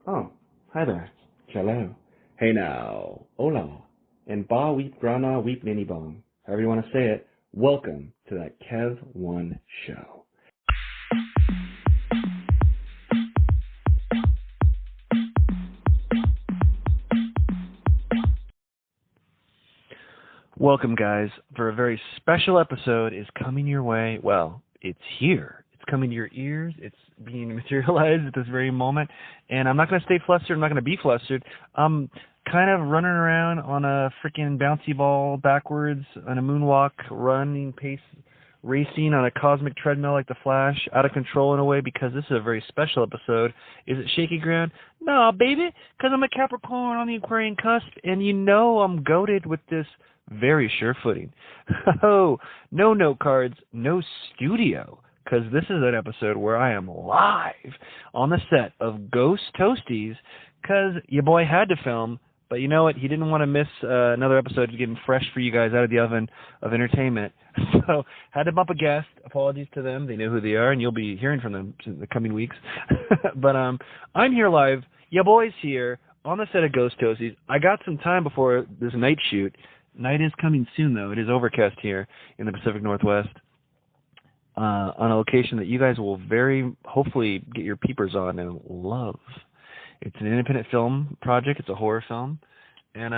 Oh, hi there. Hello. Hey now. Hola. And ba weep grana weep mini bong. However you want to say it. Welcome to that Kev One show. Welcome, guys, for a very special episode is coming your way. Well, it's here. It's coming to your ears. It's being materialized at this very moment. And I'm not going to stay flustered. I'm not going to be flustered. I'm kind of running around on a freaking bouncy ball backwards on a moonwalk, running pace, racing on a cosmic treadmill like the Flash, out of control in a way because this is a very special episode. Is it shaky ground? No, baby, because I'm a Capricorn on the Aquarian cusp, and you know I'm goated with this very sure footing. Oh, no note cards, no studio, because this is an episode where I am live on the set of Ghost Toasties, because your boy had to film, but you know what? He didn't want to miss another episode getting fresh for you guys out of the oven of entertainment. So had to bump a guest. Apologies to them. They know who they are, and you'll be hearing from them in the coming weeks. But I'm here live. Your boy's here on the set of Ghost Toasties. I got some time before this night shoot. Night is coming soon, though. It is overcast here in the Pacific Northwest on a location that you guys will very hopefully get your peepers on and love. It's an independent film project. It's a horror film. And,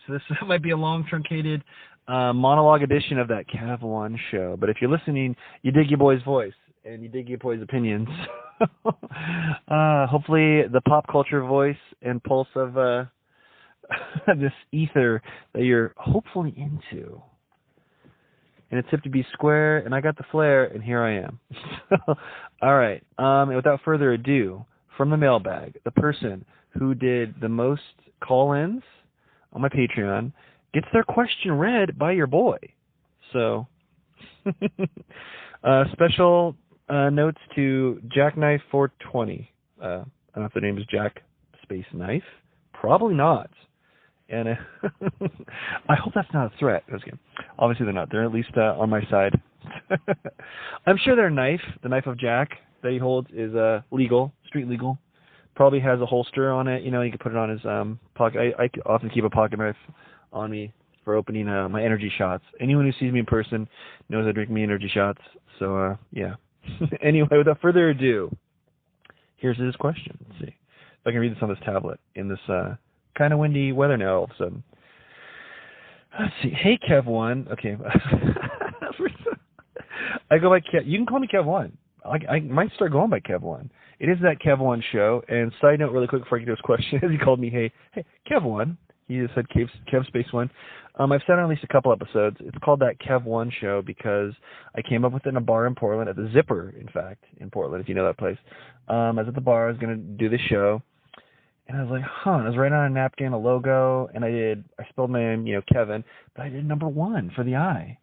so this might be a long, truncated monologue edition of that Cav One show. But if you're listening, you dig your boy's voice and you dig your boy's opinions. Hopefully the pop culture voice and pulse of this ether that you're hopefully into. And it's hip to be square, and I got the flair, and here I am. All right. And without further ado, from the mailbag, the person who did the most call-ins on my Patreon gets their question read by your boy. So, special notes to Jackknife420. I don't know if the name is Jack Space Knife. Probably not. And I hope that's not a threat. Obviously they're not. They're at least on my side. I'm sure their knife, the knife of Jack that he holds, is legal, street legal. Probably has a holster on it. You know, you can put it on his pocket. I often keep a pocket knife on me for opening my energy shots. Anyone who sees me in person knows I drink me energy shots. So, yeah. Anyway, without further ado, here's his question. Let's see if I can read this on this tablet in this kind of windy weather now all of a sudden. Let's see. Hey, Kev One. Okay. I go by Kev. You can call me Kev One. I might start going by Kev One. It is that Kev One show. And side note really quick before I get to his question, he called me, hey, Kev One. He just said Kev Space One. I've said on at least a couple episodes. It's called that Kev One show because I came up with it in a bar in Portland, at the Zipper, in fact, in Portland, if you know that place. I was at the bar. I was going to do this show. And I was like, and I was writing on a napkin a logo, and I spelled my name, Kevin, but I did number 1 for the I.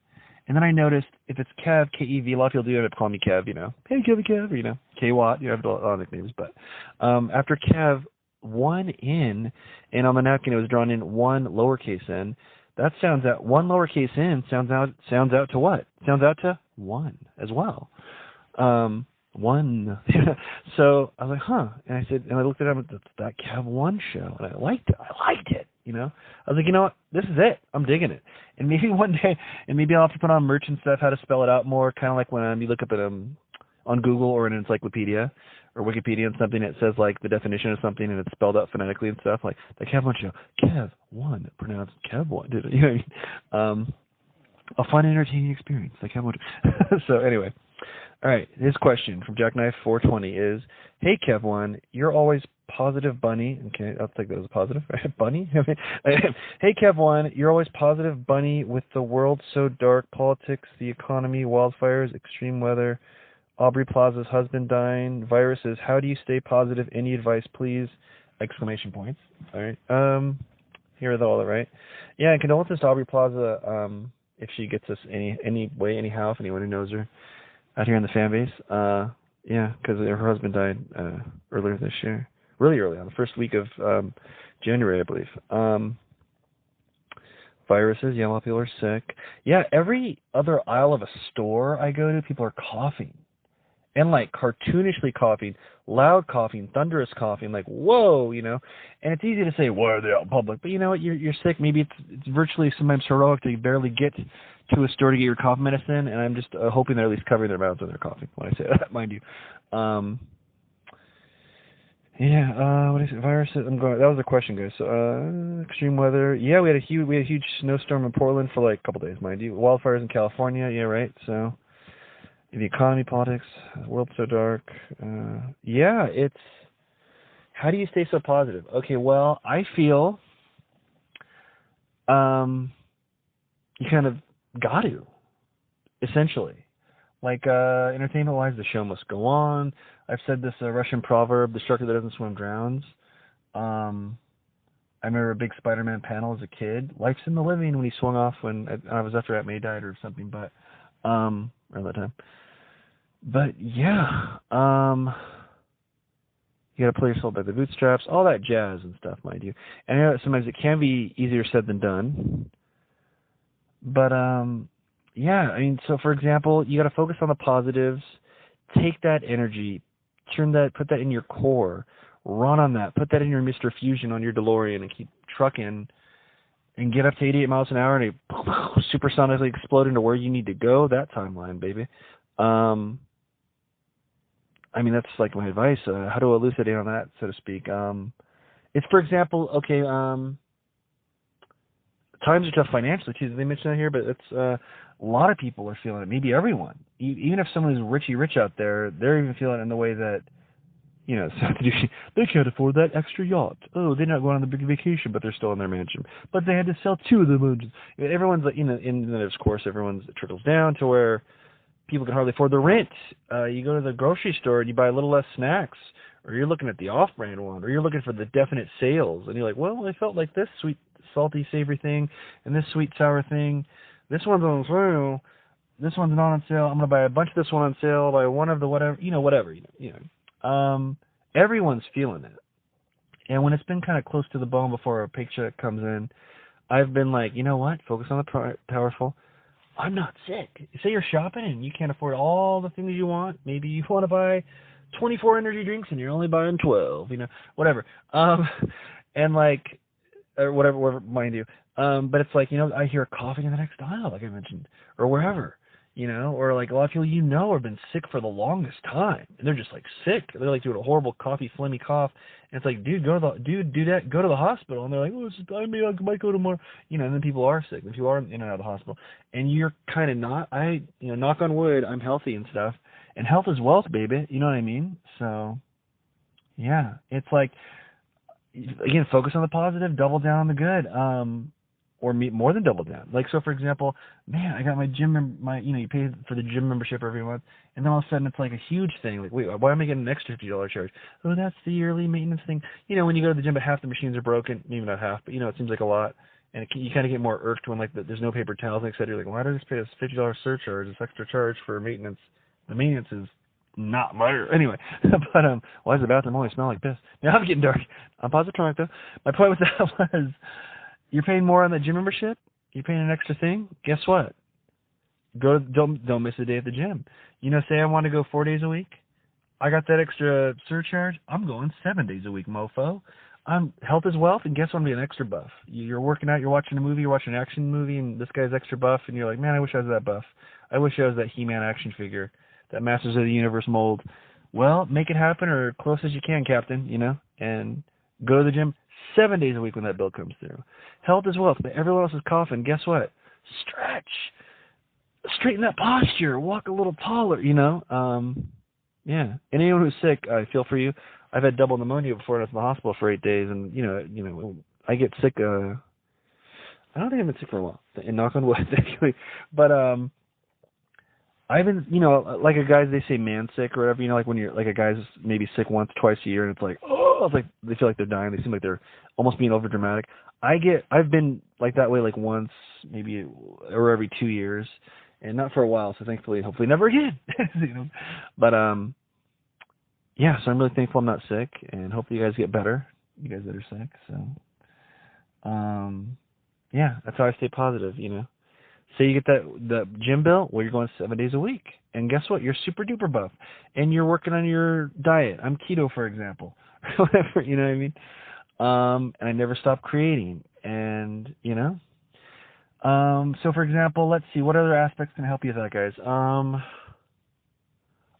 And then I noticed if it's Kev, K-E-V, a lot of people do end up calling me Kev, hey, Kev, K-Watt, I have a lot of nicknames. But after Kev, 1 in, and on the napkin it was drawn in 1 lowercase n, that sounds out, 1 lowercase n sounds out to what? Sounds out to 1 as well. 1. So I was like, and I said, and I looked at him, it's that Cav One show, and I liked it. I was like, you know what, this is it. I'm digging it. And maybe one day, and maybe I'll have to put on merch and stuff, how to spell it out more, kind of like when you look up at on Google or an encyclopedia or Wikipedia and something, it says like the definition of something and it's spelled out phonetically and stuff, like the Cav One show, Cav One, pronounced Cav One. You know what I mean? A fun, entertaining experience, like Cav One. So anyway. All right, his question from Jackknife420 is, hey, Kev One, you're always positive bunny. Okay, I'll take that as a positive. Bunny? Hey, Kev One, you're always positive bunny with the world so dark, politics, the economy, wildfires, extreme weather, Aubrey Plaza's husband dying, viruses. How do you stay positive? Any advice, please? Exclamation points. All right. Here are all that, right? Yeah, and condolences to Aubrey Plaza if she gets us any way, anyhow, if anyone who knows her. Out here in the fan base, because her husband died earlier this year, really early on, the first week of January, I believe. Viruses, a lot of people are sick. Yeah, every other aisle of a store I go to, people are coughing. and like cartoonishly coughing, loud coughing, thunderous coughing, like whoa, you know. And it's easy to say, why are they out in public? But you know what, you're sick. Maybe it's virtually sometimes heroic to barely get to a store to get your cough medicine, and I'm just hoping they're at least covering their mouths when they're coughing. When I say that, mind you. What is it? Viruses? I'm going. That was a question, guys. So, extreme weather. Yeah, we had a huge snowstorm in Portland for like a couple days, mind you. Wildfires in California. Yeah, right. So, the economy, politics, the world's so dark. Yeah, it's. How do you stay so positive? Okay, well, I feel. You kind of got to, essentially. Like, entertainment-wise, the show must go on. I've said this Russian proverb, the shark that doesn't swim drowns. I remember a big Spider-Man panel as a kid. Life's in the living when he swung off when I was after Aunt May died or something, but around that time. But, yeah, you got to pull yourself by the bootstraps, all that jazz and stuff, mind you. And I know that sometimes it can be easier said than done. But, yeah, I mean, so for example, you got to focus on the positives, take that energy, put that in your core, run on that, put that in your Mr. Fusion on your DeLorean and keep trucking and get up to 88 miles an hour and supersonically explode into where you need to go. That timeline, baby. I mean, that's like my advice. How to elucidate on that, so to speak. It's, for example, okay, times are tough financially too. They mentioned that here, but it's a lot of people are feeling it. Maybe everyone, even if someone who's rich out there, they're even feeling it in the way that, you know, they can't afford that extra yacht. Oh, they're not going on the big vacation, but they're still in their mansion. But they had to sell 2 of the mansions. Everyone's, you know, in the course, everyone's it trickles down to where people can hardly afford the rent. You go to the grocery store and you buy a little less snacks, or you're looking at the off-brand one, or you're looking for the definite sales, and you're like, well, I felt like this sweet, salty, savory thing, and this sweet, sour thing. This one's on sale. This one's not on sale. I'm going to buy a bunch of this one on sale, buy one of the whatever, whatever. Everyone's feeling it. And when it's been kind of close to the bone before a paycheck comes in, I've been like, you know what? Focus on the powerful. I'm not sick. Say you're shopping and you can't afford all the things you want. Maybe you want to buy 24 energy drinks and you're only buying 12, whatever. And like, or whatever, mind you. But it's like, I hear coughing in the next aisle, like I mentioned, or wherever, or like a lot of people, have been sick for the longest time, and they're just like sick. They're like doing a horrible coughy, phlegmy cough, and it's like, dude, go to the hospital, and they're like, I might go tomorrow, and then people are sick, and people are in and out of the hospital, and you're kind of not. Knock on wood, I'm healthy and stuff, and health is wealth, baby. You know what I mean? So, yeah, it's like, again, focus on the positive, double down on the good, or more than double down. Like, so for example, man, I got my gym, you pay for the gym membership every month, and then all of a sudden it's like a huge thing. Like, wait, why am I getting an extra $50 charge? Oh, that's the yearly maintenance thing. When you go to the gym, but half the machines are broken, maybe not half, but it seems like a lot, and you kind of get more irked when there's no paper towels, etc. You're like, why did I just pay this $50 surcharge, this extra charge for maintenance? The maintenance is not mine. Anyway, but why does the bathroom always smell like piss? Now I'm getting dark. I'm positive though. My point with that was, you're paying more on the gym membership. You're paying an extra thing. Guess what? Don't miss a day at the gym. Say I want to go 4 days a week. I got that extra surcharge. I'm going 7 days a week, mofo. Health is wealth, and guess what? I'm being extra buff. You're working out. You're watching a movie. You're watching an action movie, and this guy's extra buff, and you're like, man, I wish I was that buff. I wish I was that He-Man action figure, that Masters of the Universe mold. Well, make it happen, or close as you can, Captain, and go to the gym 7 days a week when that bill comes through. Health is wealth, but everyone else is coughing. Guess what? Stretch. Straighten that posture. Walk a little taller, Yeah. And anyone who's sick, I feel for you. I've had double pneumonia before, and I was in the hospital for 8 days, and, I get sick, I don't think I've been sick for a while, and knock on wood, actually. But, I've been, like a guy, they say man sick or whatever, like when you're, like a guy's maybe sick once, twice a year, and it's like, oh, it's like they feel like they're dying. They seem like they're almost being over dramatic. I've been like that way like once, maybe, or every 2 years, and not for a while, so thankfully, hopefully never again. But, yeah, so I'm really thankful I'm not sick, and hopefully you guys get better, you guys that are sick, so, yeah, that's how I stay positive, Say you get the gym bill, well, you're going 7 days a week. And guess what? You're super duper buff. And you're working on your diet. I'm keto, for example. Whatever, you know what I mean? And I never stop creating. And, you know? So, for example, let's see. What other aspects can help you with that, guys?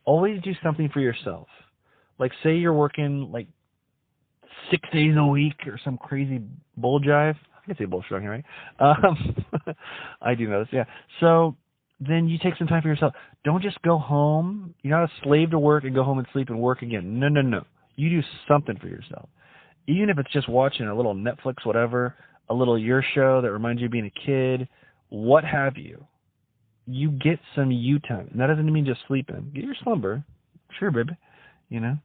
Always do something for yourself. Like, say you're working, like, 6 days a week or some crazy bull jive. I can say bullshit on here, right? I do know this, yeah. So then you take some time for yourself. Don't just go home. You're not a slave to work and go home and sleep and work again. No, no, no. You do something for yourself. Even if it's just watching a little Netflix, whatever, a little your show that reminds you of being a kid, what have you. You get some you time. And that doesn't mean just sleeping. Get your slumber. Sure, baby. You know?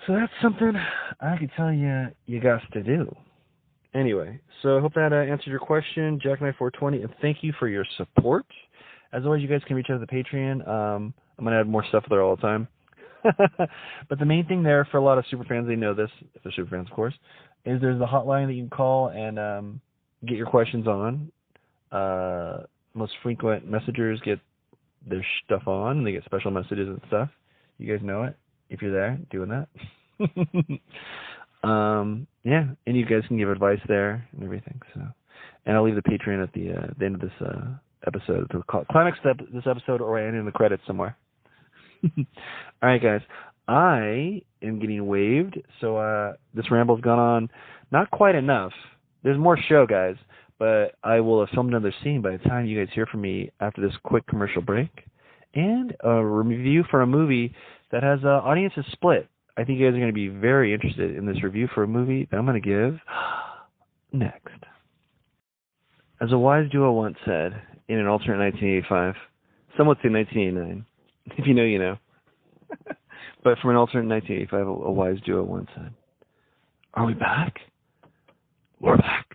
So that's something I could tell you got to do. Anyway, so I hope that answered your question, Jackknife420, and thank you for your support. As always, you guys can reach out to the Patreon. I'm going to add more stuff there all the time. But the main thing there for a lot of super fans, they know this, if they're super fans, of course, is there's the hotline that you can call and get your questions on. Most frequent messengers get their stuff on, and they get special messages and stuff. You guys know it. If you're there doing that. Yeah, and you guys can give advice there and everything. So, and I'll leave the Patreon at the end of this episode to climax this episode, or I end in the credits somewhere. All right, guys. I am getting waved, so this ramble's gone on not quite enough. There's more show, guys, but I will have filmed another scene by the time you guys hear from me after this quick commercial break, and a review for a movie that has audiences split. I think you guys are going to be very interested in this review for a movie that I'm going to give next. As a wise duo once said in an alternate 1985, some would say 1989. If you know, you know. But from an alternate 1985, a wise duo once said, "Are we back? We're back."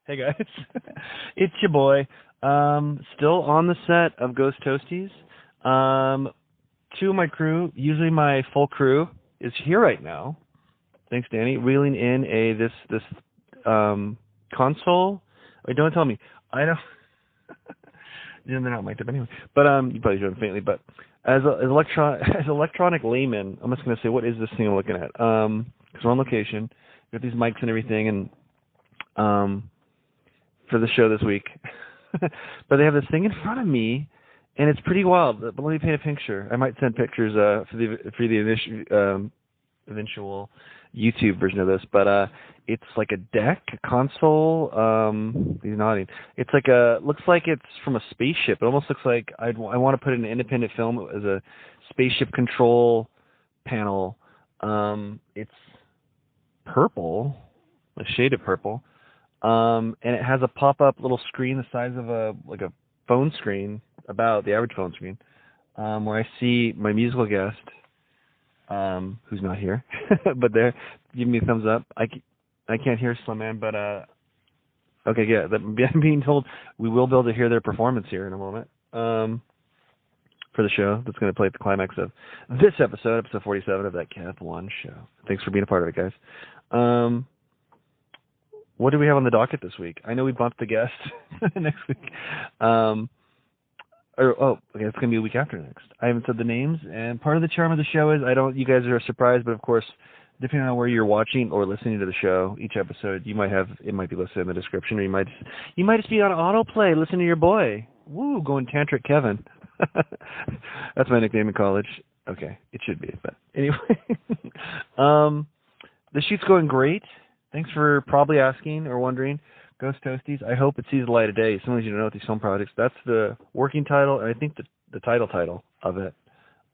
Hey guys, it's your boy. Still on the set of Ghost Toasties. Two of my crew, usually my full crew, is here right now. Thanks, Danny. Reeling in this console. Wait, don't tell me. I don't. They're not mic'd up anyway. But you probably hear them faintly. But as electronic layman, I'm just gonna say, what is this thing I'm looking at? Because we're on location, we got these mics and everything, and for the show this week. But they have this thing in front of me. And it's pretty wild, but let me paint a picture. I might send pictures for the eventual YouTube version of this, but it's like a deck, a console. He's nodding. It's like looks like it's from a spaceship. It almost looks like I want to put an independent film as a spaceship control panel. It's purple, a shade of purple, and it has a pop-up little screen the size of a phone screen. About the average phone screen, where I see my musical guest, who's not here, but they're giving me a thumbs up. I can't hear Slim Man, but okay, yeah, I'm being told we will be able to hear their performance here in a moment for the show that's going to play at the climax of this episode 47 of that Cap One show. Thanks for being a part of it, guys. What do we have on the docket this week? I know we bumped the guest next week. Okay, it's going to be a week after next. I haven't said the names, and part of the charm of the show is you guys are surprised, but of course, depending on where you're watching or listening to the show, each episode, it might be listed in the description, or you might just be on autoplay, listening to your boy. Woo, going tantric Kevin. That's my nickname in college. Okay, it should be, but anyway. The shoot's going great. Thanks for probably asking or wondering. Ghost Toasties. I hope it sees the light of day. Some of you don't know with these film projects. That's the working title, and I think the title of it.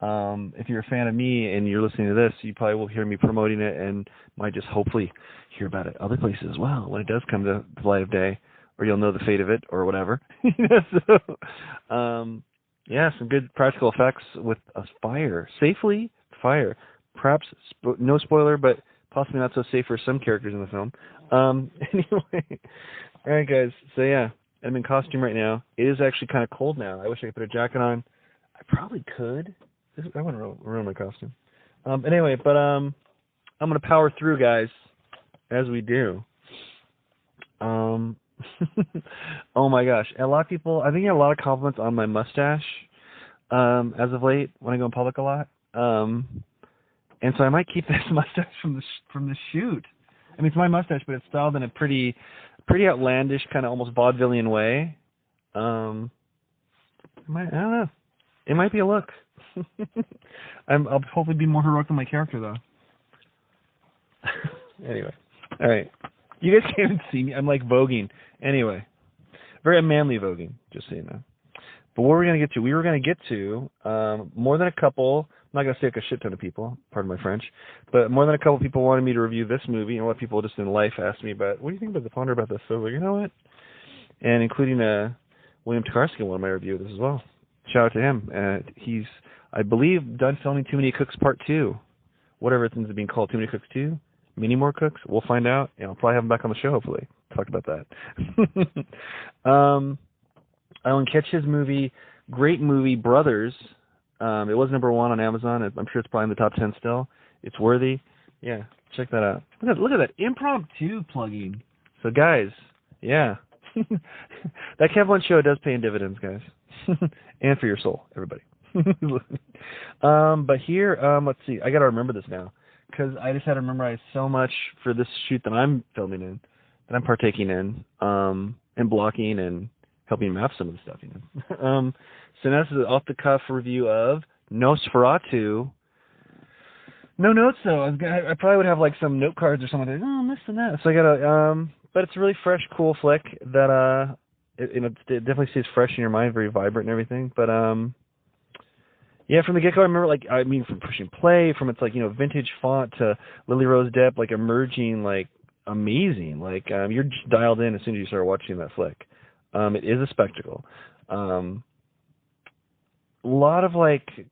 If you're a fan of me and you're listening to this, you probably will hear me promoting it and might just hopefully hear about it other places as well when it does come to the light of day, or you'll know the fate of it or whatever. Yeah, some good practical effects with a fire. Safely fire. Perhaps no spoiler, but possibly not so safe for some characters in the film. Anyway, all right, guys. So yeah, I'm in costume right now. It is actually kind of cold now. I wish I could put a jacket on. I probably could. I want to ruin my costume. Anyway, but I'm gonna power through, guys, as we do. Oh my gosh. A lot of people, I think I get a lot of compliments on my mustache as of late when I go in public a lot. And so I might keep this mustache from the shoot. I mean, it's my mustache, but it's styled in a pretty outlandish, kind of almost vaudevillian way. I don't know. It might be a look. I'll hopefully be more heroic than my character, though. Anyway. All right. You guys can't even see me. I'm like voguing. Anyway. Very manly voguing, just so you know. But what were we going to get to? We were going to get to more than a couple. I'm not going to say like a shit ton of people, pardon my French, but more than a couple people wanted me to review this movie, and a lot of people just in life asked me about, what do you think about the ponder about this? So I was like, you know what? And including William Tokarski in one of my reviews of this as well. Shout out to him. He's, I believe, done filming Too Many Cooks Part 2. Whatever it ends up being called, Too Many Cooks 2. Many More Cooks. We'll find out. I'll probably have him back on the show, hopefully. Talk about that. I want to catch his movie, great movie, Brothers. It was number 1 on Amazon. I'm sure it's probably in the top 10 still. It's worthy. Yeah, check that out. Look at that impromptu plugging. So, guys, yeah. That Kevlin show does pay in dividends, guys. And for your soul, everybody. But here, let's see. I got to remember this now, because I just had to memorize so much for this shoot that I'm filming in, that I'm partaking in, and blocking and helping map some of the stuff, you know. So now this is an off-the-cuff review of Nosferatu. No notes, though. I probably would have, like, some note cards or something like, oh, I'm missing that. So I got to, but it's a really fresh, cool flick that, it definitely stays fresh in your mind, very vibrant and everything. But, yeah, from the get-go, I remember, from pushing play, from its, vintage font to Lily Rose Depp, emerging, amazing. You're just dialed in as soon as you start watching that flick. It is a spectacle. A lot of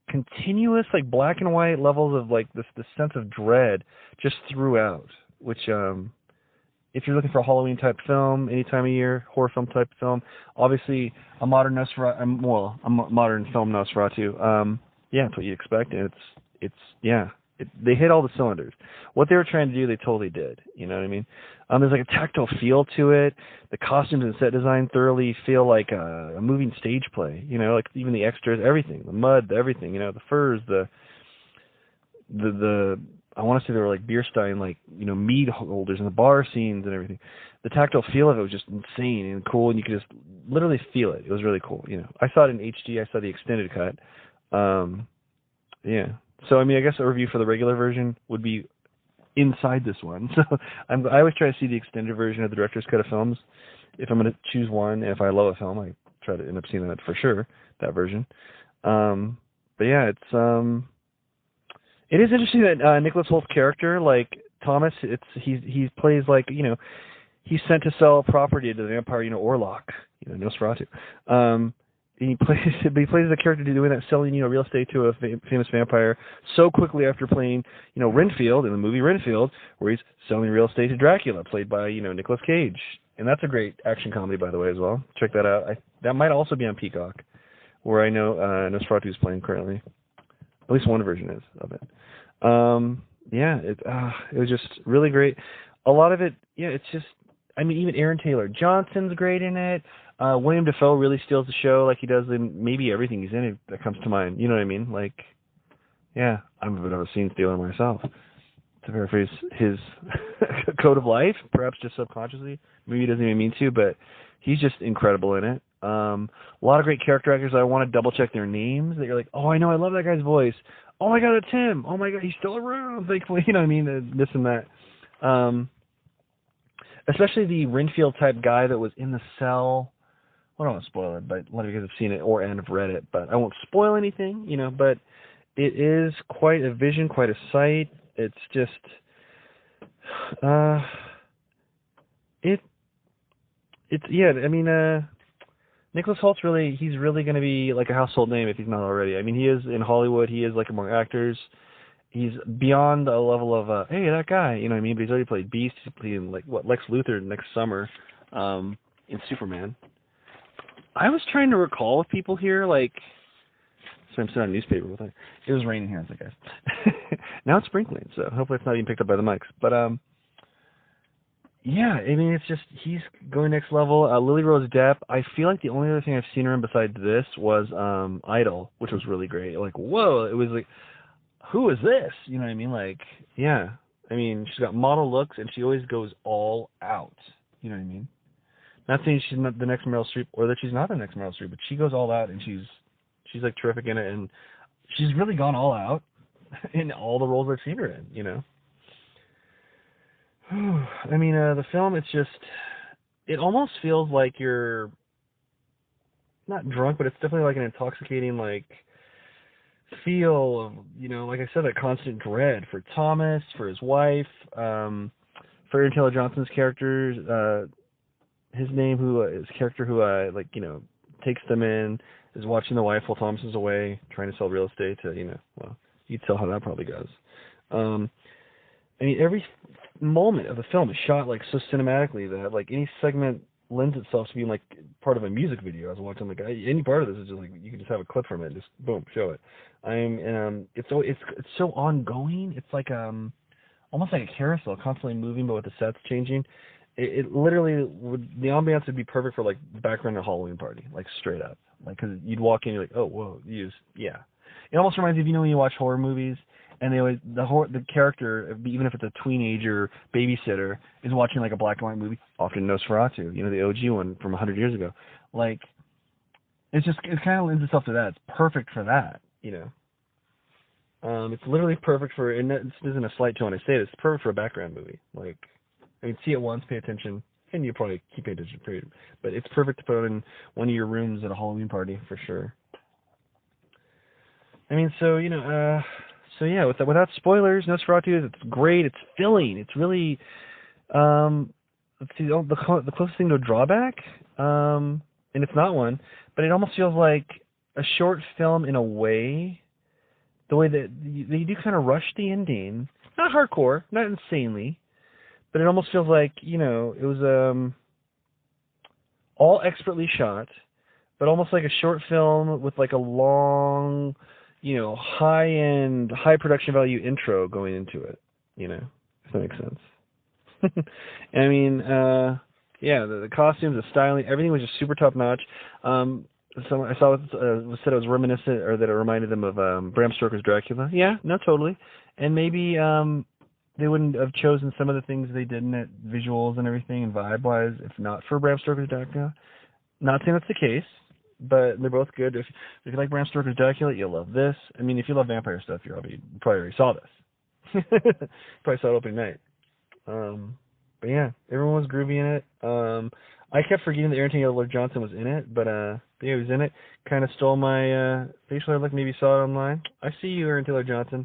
continuous black and white levels of this sense of dread just throughout, which if you're looking for a Halloween type film any time of year, horror film type film, obviously a modern Nosferatu, a modern film Nosferatu, yeah, it's what you expect, and they hit all the cylinders. What they were trying to do, they totally did. You know what I mean? There's a tactile feel to it. The costumes and set design thoroughly feel like a moving stage play. You know, even the extras, everything, the mud, everything. You know, the furs, the I want to say they were beer stein, mead holders and the bar scenes and everything. The tactile feel of it was just insane and cool, and you could just literally feel it. It was really cool. You know, I saw it in HD. I saw the extended cut. Yeah. So, I guess a review for the regular version would be inside this one. So I always try to see the extended version of the director's cut of films. If I'm going to choose one, and if I love a film, I try to end up seeing that for sure, that version. But yeah, it is interesting that Nicholas Holt's character, Thomas, he plays he's sent to sell property to the vampire, Orlok, Nosferatu. He plays the character doing that, selling real estate to a famous vampire so quickly after playing Renfield in the movie Renfield, where he's selling real estate to Dracula, played by Nicolas Cage, and that's a great action comedy, by the way, as well. Check that out. That might also be on Peacock, where I know Nosferatu is playing currently. At least one version is of it. Yeah, it was just really great. A lot of it, yeah, it's just. Even Aaron Taylor Johnson's great in it. William Dafoe really steals the show like he does in maybe everything he's in it that comes to mind. You know what I mean? Yeah, I'm a bit of a scene stealer myself. To paraphrase his code of life, perhaps just subconsciously. Maybe he doesn't even mean to, but he's just incredible in it. A lot of great character actors. I want to double check their names. That you're like, oh, I know, I love that guy's voice. Oh my God, it's him. Oh my God, he's still around. You know what I mean? This and that. Especially the Renfield type guy that was in the cell. Well, I don't want to spoil it, but a lot of you guys have seen it and have read it, but I won't spoil anything, but it is quite a vision, quite a sight. It's just, Nicholas Holt's he's really going to be a household name if he's not already. He is in Hollywood. He is among actors. He's beyond a level of, hey, that guy, you know what I mean? But he's already played Beast. He's playing, Lex Luthor next summer in Superman. I was trying to recall with people here, so I'm sitting on a newspaper with it. It was raining here, guys. Now it's sprinkling, so hopefully it's not even picked up by the mics. But, yeah, I mean, it's just, he's going next level. Lily Rose Depp, I feel like the only other thing I've seen her in besides this was Idol, which was really great. Like, whoa, it was like, who is this? You know what I mean? Like, yeah. I mean, she's got model looks, and she always goes all out. You know what I mean? Not saying she's not the next Meryl Streep, or that she's not the next Meryl Streep, but she goes all out, and she's like terrific in it, and she's really gone all out in all the roles I've seen her in. You know? I mean, the film, it's just, it almost feels like you're not drunk, but it's definitely like an intoxicating, like, feel of, you know, like I said, that constant dread for Thomas, for his wife, for Aaron Taylor Johnson's character, his character who, like, you know, takes them in, is watching the wife while Thomas is away, trying to sell real estate to, you know, well, you can tell how that probably goes. I mean, every moment of the film is shot, like, so cinematically that, like, any segment lends itself to being, like, part of a music video. I was watching, like, any part of this is just, like, you can just have a clip from it and just, boom, show it. It's so ongoing. It's like, almost like a carousel, constantly moving, but with the sets changing. It literally the ambiance would be perfect for, like, the background of a Halloween party, like, straight up. Like, because you'd walk in, you're like, oh, whoa, yeah. It almost reminds me of, you know, when you watch horror movies, and they always, the character, even if it's a teenager babysitter, is watching, like, a black and white movie, often Nosferatu, you know, the OG one from 100 years ago. Like, it kind of lends itself to that. It's perfect for that, you know. It's literally perfect for, and this isn't a slight to when I say this, it's perfect for a background movie. Like, I mean, see it once, pay attention, and you probably keep paying attention, period. But it's perfect to put in one of your rooms at a Halloween party, for sure. I mean, so, you know, so yeah, without spoilers, Nosferatu, it's great, it's filling, it's really, let's see, the closest thing to a drawback, and it's not one, but it almost feels like a short film in a way, the way that they do kind of rush the ending, not hardcore, not insanely, but it almost feels like, you know, it was all expertly shot, but almost like a short film with like a long, you know, high-end, high production value intro going into it, you know, if that makes sense. I mean, yeah, the costumes, the styling, everything was just super top-notch. I saw it said it was reminiscent, or that it reminded them of Bram Stoker's Dracula. Yeah, no, totally. And maybe they wouldn't have chosen some of the things they did in it, visuals and everything, and vibe-wise, if not for Bram Stoker's Dracula. Not saying that's the case, but they're both good. If you like Bram Stoker's Dracula, you'll love this. I mean, if you love vampire stuff, you probably already saw this. Probably saw it opening night. But yeah, everyone was groovy in it. I kept forgetting that Aaron Taylor Johnson was in it, but yeah, he was in it. Kind of stole my facial hair look. Maybe saw it online. I see you, Aaron Taylor Johnson.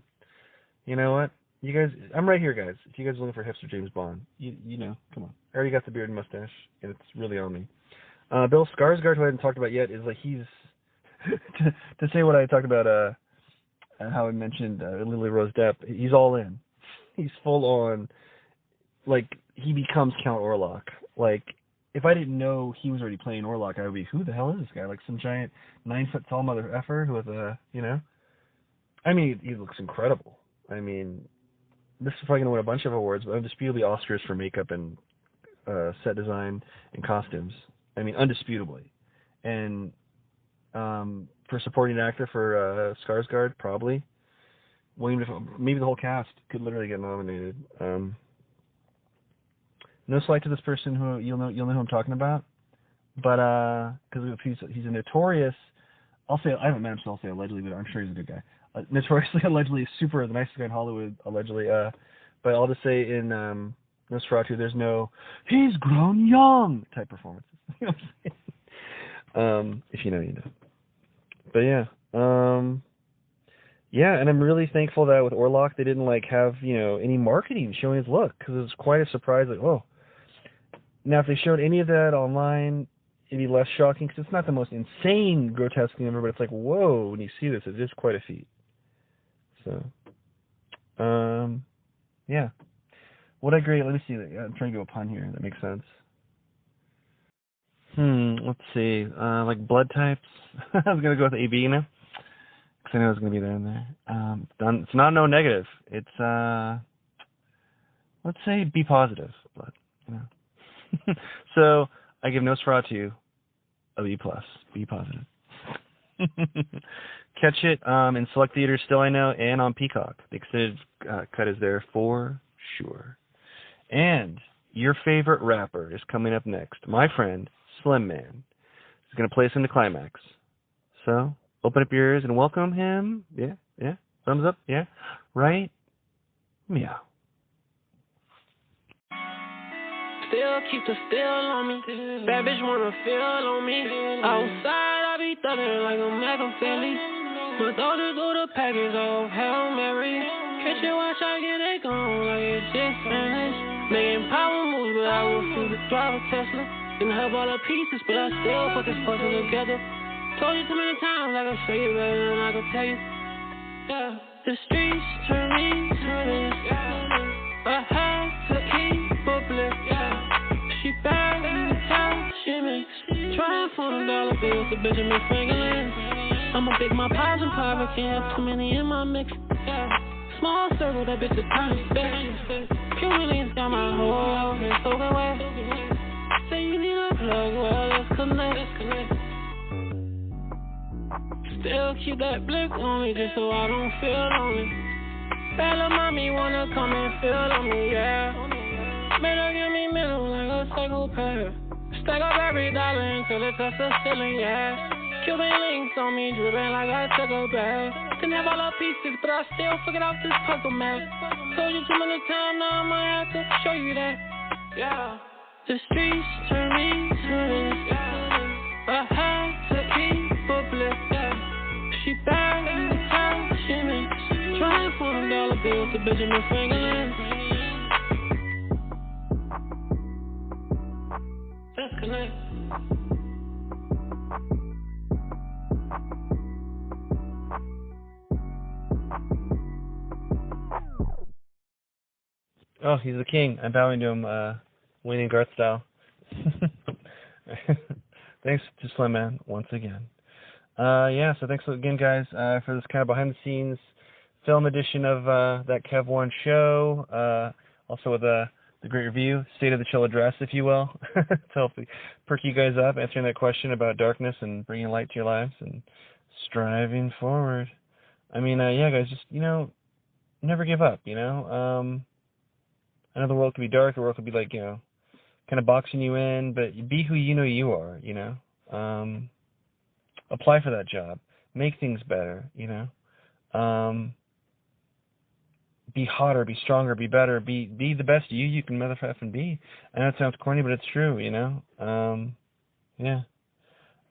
You know what? You guys, I'm right here, guys. If you guys are looking for hipster James Bond, you know, come on. I already got the beard and mustache, and it's really on me. Bill Skarsgård, who I haven't talked about yet, is like, he's to say what I talked about, how I mentioned Lily Rose Depp. He's all in. He's full on. Like, he becomes Count Orlok. Like, if I didn't know he was already playing Orlok, I would be, who the hell is this guy? Like some giant 9-foot tall mother effer with a, you know. I mean, he looks incredible. I mean, this is probably gonna win a bunch of awards, but undisputably Oscars for makeup and set design and costumes. I mean, undisputably. And for supporting actor for Skarsgård, probably. William Dafoe, maybe the whole cast could literally get nominated. No slight to this person who you'll know who I'm talking about, but because he's a notorious, I haven't met him, so I'll say allegedly, but I'm sure he's a good guy. Notoriously, allegedly, super the nicest guy in Hollywood, allegedly. But I'll just say in Nosferatu, there's no he's grown young type performances. You know what I'm saying? If you know, you know. But yeah, yeah, and I'm really thankful that with Orlok they didn't like have, you know, any marketing showing his look, because it was quite a surprise. Like, whoa. Now, if they showed any of that online, it'd be less shocking, because it's not the most insane grotesque thing ever, but it's like, whoa, when you see this, it is quite a feat. So, yeah. What I grade? Let me see. I'm trying to go a pun here. That makes sense. Let's see. Like blood types. I was gonna go with AB, you know, because I know it's gonna be there in there. It's not no negative. It's let's say B positive blood. You know. So I give Nosferatu a B+, B positive. Catch it in select theaters still, I know, and on Peacock. The extended cut is there for sure. And your favorite rapper is coming up next. My friend, Slim Man, is going to play us in the climax. So, open up your ears and welcome him. Yeah, yeah. Thumbs up, yeah. Right? Meow. Still keep the steel on me. Bad bitch wanna feel on me. Outside, I be thuggin' like a Machiavelli. My daughter go to package off Hail Mary. Catch it, watch I get it gone like it's just Spanish. Making power moves, but I refuse to drive a Tesla. Didn't have all the pieces, but I still put this puzzle together. Told you too many times, I can show you better than I can tell you. Yeah, the streets turn me to this. I had to keep up lift. She bad in the town, she makes. Trying for $1 bills to Benjamin Franklin. I'ma big my pies and private, can't have too many in my mix. Small circle, that bitch is tiny big. Few millions got my whole outfit soaking wet. Say you need a plug, well let's connect. Still keep that blick on me just so I don't feel lonely. Bad little mommy wanna come and feel on me, yeah. Made her give me middle like a psychopath. Stack up every dollar until it touch the ceiling, yeah. Cuban links on me, dripping like I took a bath. Didn't have all the pieces, but I still figured out this puzzle map. Told you too many times, now I'ma have to show you that, yeah. The streets turn me to this. I had to keep up lift. She bad in the town, she makes. Trying for $1 bills to Benjamin Franklin. Let's connect. Oh, he's the king. I'm bowing to him, Wayne and Garth style. Thanks to Slim Man once again. Yeah, so thanks again, guys, for this kind of behind-the-scenes film edition of that Kev One show. Also with the great review, State of the Chill address, if you will, to help perk you guys up, answering that question about darkness and bringing light to your lives and striving forward. I mean, yeah, guys, just, never give up, I know the world could be dark, the world could be like, kind of boxing you in, but be who you know you are, Apply for that job. Make things better, Be hotter, be stronger, be better, be the best you can motherfucking be. I know it sounds corny, but it's true, Yeah.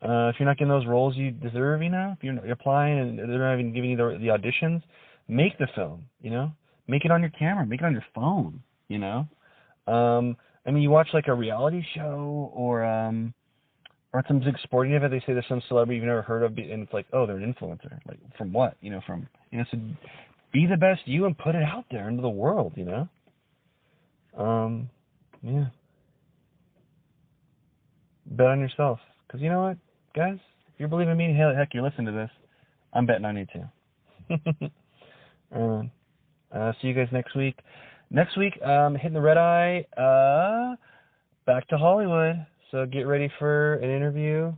If you're not getting those roles you deserve, if you're applying and they're not even giving you the auditions, make the film, Make it on your camera, make it on your phone, I mean, you watch like a reality show or some big sporting event, they say there's some celebrity you've never heard of, and it's like, oh, they're an influencer. Like, from what? So be the best you and put it out there into the world, Yeah. Bet on yourself. Because you know what, guys? If you're believing me, heck, you're listening to this, I'm betting on you too. See you guys next week. Next week, hitting the red eye, back to Hollywood. So get ready for an interview,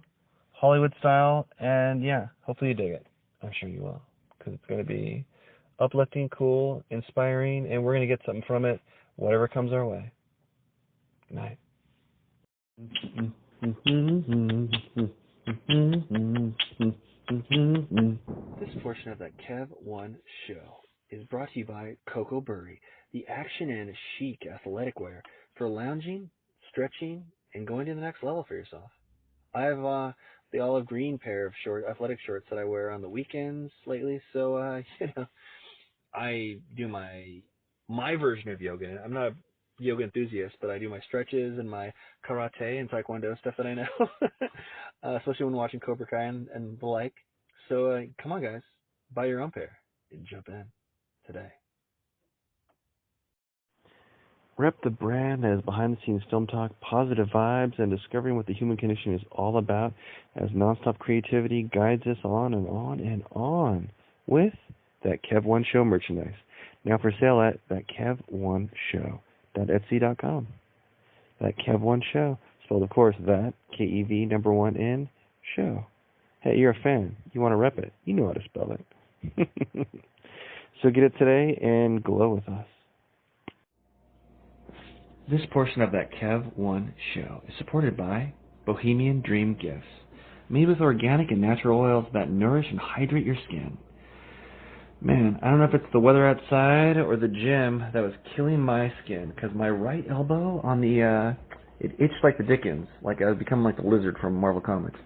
Hollywood style, and yeah, hopefully you dig it. I'm sure you will, because it's going to be uplifting, cool, inspiring, and we're going to get something from it, whatever comes our way. Good night. This portion of that Kev One show is brought to you by Coco Burry, the action and chic athletic wear for lounging, stretching, and going to the next level for yourself. I have the olive green pair of athletic shorts that I wear on the weekends lately, so I do my version of yoga. I'm not a yoga enthusiast, but I do my stretches and my karate and taekwondo stuff that I know, especially when watching Cobra Kai and the like. So come on, guys, buy your own pair and jump in today. Rep the brand that is behind-the-scenes film talk, positive vibes, and discovering what the human condition is all about as nonstop creativity guides us on and on and on with that Kev One Show merchandise. Now for sale at thatkev1show.etsy.com. That Kev1 show. Spelled, of course, that, K-E-V, number 1 N, show. Hey, you're a fan. You want to rep it. You know how to spell it. So get it today and glow with us. This portion of that Kev1 show is supported by Bohemian Dream Gifts, made with organic and natural oils that nourish and hydrate your skin. Man, I don't know if it's the weather outside or the gym that was killing my skin, because my right elbow on the, it itched like the Dickens, like I was becoming like the lizard from Marvel Comics.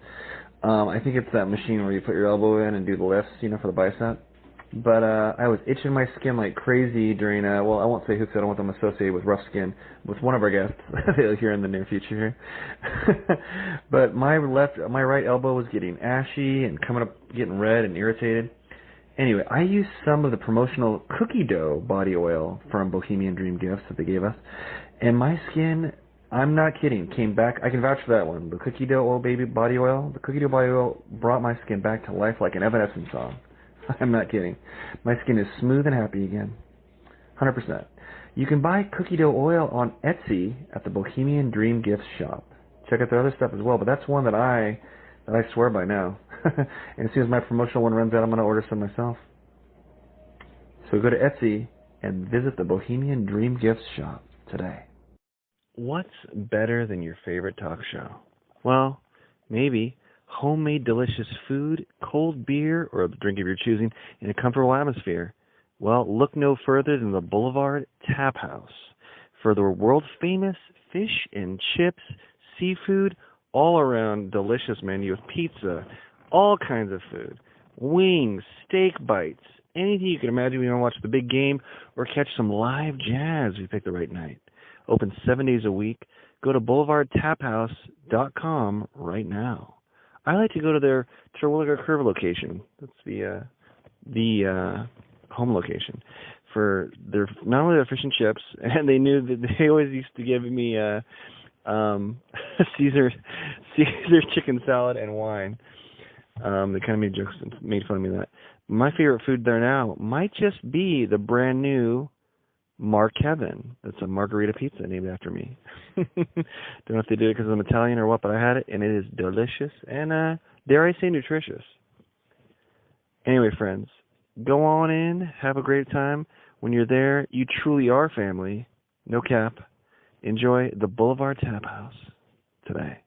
I think it's that machine where you put your elbow in and do the lifts, for the bicep. But I was itching my skin like crazy during, well, I won't say who, because I don't want them associated with rough skin, with one of our guests here in the near future here. But my right elbow was getting ashy and coming up, getting red and irritated. Anyway, I used some of the promotional cookie dough body oil from Bohemian Dream Gifts that they gave us, and my skin, I'm not kidding, came back. I can vouch for that one. The cookie dough oil baby body oil, the cookie dough body oil brought my skin back to life like an Evanescence song. I'm not kidding. My skin is smooth and happy again. 100%. You can buy cookie dough oil on Etsy at the Bohemian Dream Gifts shop. Check out their other stuff as well, but that's one that I swear by now. And as soon as my promotional one runs out, I'm going to order some myself. So go to Etsy and visit the Bohemian Dream Gifts shop today. What's better than your favorite talk show? Well, maybe homemade delicious food, cold beer, or a drink of your choosing in a comfortable atmosphere. Well, look no further than the Boulevard Tap House for the world-famous fish and chips, seafood, all-around delicious menu with pizza, all kinds of food, wings, steak bites, anything you can imagine when you want to watch the big game or catch some live jazz if you pick the right night. Open 7 days a week. Go to boulevardtaphouse.com right now. I like to go to their Terwilliger Curve location. That's the home location for their, not only their fish and chips, and they knew that they always used to give me Caesar chicken salad and wine. They kind of made jokes and made fun of me that. My favorite food there now might just be the brand new Mark Kevin. That's a margarita pizza named after me. Don't know if they did it because I'm Italian or what, but I had it, and it is delicious and, dare I say, nutritious. Anyway, friends, go on in, have a great time. When you're there, you truly are family. No cap. Enjoy the Boulevard Tap House today.